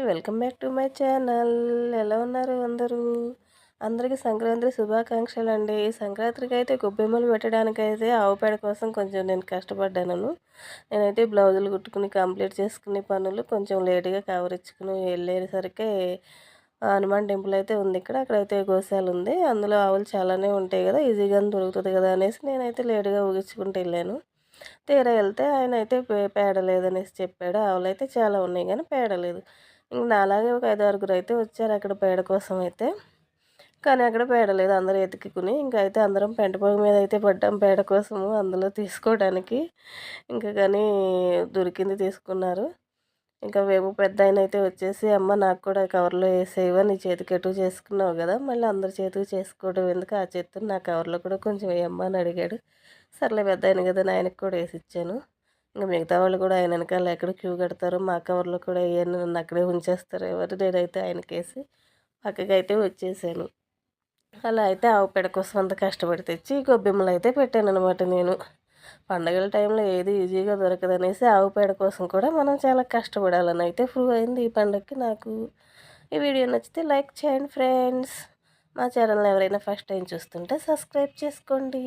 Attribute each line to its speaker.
Speaker 1: Welcome back to my channel. ఎలా ఉన్నారు అందరూ? అందరికీ సంక్రాంతి శుభాకాంక్షలండి. సంక్రాంతికి అయితే గొబ్బెమ్మలు పెట్టడానికైతే ఆవు పేడ కోసం కొంచెం నేను కష్టపడ్డాను. నేనైతే బ్లౌజులు కుట్టుకుని కంప్లీట్ చేసుకునే పనులు కొంచెం లేట్గా కవరించుకుని వెళ్ళేసరికి హనుమాన్ టెంపుల్ అయితే ఉంది ఇక్కడ. అక్కడైతే గోశాల ఉంది. అందులో ఆవులు చాలానే ఉంటాయి కదా, ఈజీగానే దొరుకుతుంది కదా అనేసి నేనైతే లేట్గా ఊగించుకుంటూ వెళ్ళాను. తీరా వెళ్తే ఆయన అయితే పేడ లేదనేసి చెప్పాడు. ఆవులైతే చాలా ఉన్నాయి కానీ పేడ లేదు. ఇంక నాలాగే ఒక 5, 6 అయితే వచ్చారు అక్కడ పేడ కోసం అయితే. కానీ అక్కడ పేడ లేదు. అందరూ ఎతికికుని ఇంకా అయితే అందరం పెంట పొయ్యి మీద అయితే పడ్డాం పేడ కోసము అందులో తీసుకోవడానికి. ఇంకా కానీ దొరికింది తీసుకున్నారు. ఇంకా వేమో పెద్దాయన అయితే వచ్చేసి, "అమ్మ నాకు కూడా కవర్లో వేసేయవా, నీ చేతికి ఎటు చేసుకున్నావు కదా, మళ్ళీ అందరి చేతికి చేసుకోవడం ఎందుకు, ఆ చేతితో నా కవర్లో కూడా కొంచెం వేయమ్మా" అని అడిగాడు. సర్లే పెద్దాయన కదా అని ఆయనకు కూడా వేసి ఇచ్చాను. ఇంకా మిగతా వాళ్ళు కూడా ఆయన వెనకాల ఎక్కడ క్యూ కడతారు, మా కవర్లో కూడా వేయని నన్ను అక్కడే ఉంచేస్తారు ఎవరు, నేనైతే ఆయనకేసి పక్కకైతే వచ్చేసాను. అలా అయితే ఆవు పేడ కోసం అంత కష్టపడి తెచ్చి గొబ్బెమ్మలు అయితే పెట్టాననమాట నేను. పండగల టైంలో ఏది ఈజీగా దొరకదనేసి ఆవు పేడ కోసం కూడా మనం చాలా కష్టపడాలని అయితే ప్రూవ్ అయింది ఈ పండగకి నాకు. ఈ వీడియో నచ్చితే లైక్ చేయండి ఫ్రెండ్స్. మా ఛానల్ని ఎవరైనా ఫస్ట్ టైం చూస్తుంటే సబ్స్క్రైబ్ చేసుకోండి.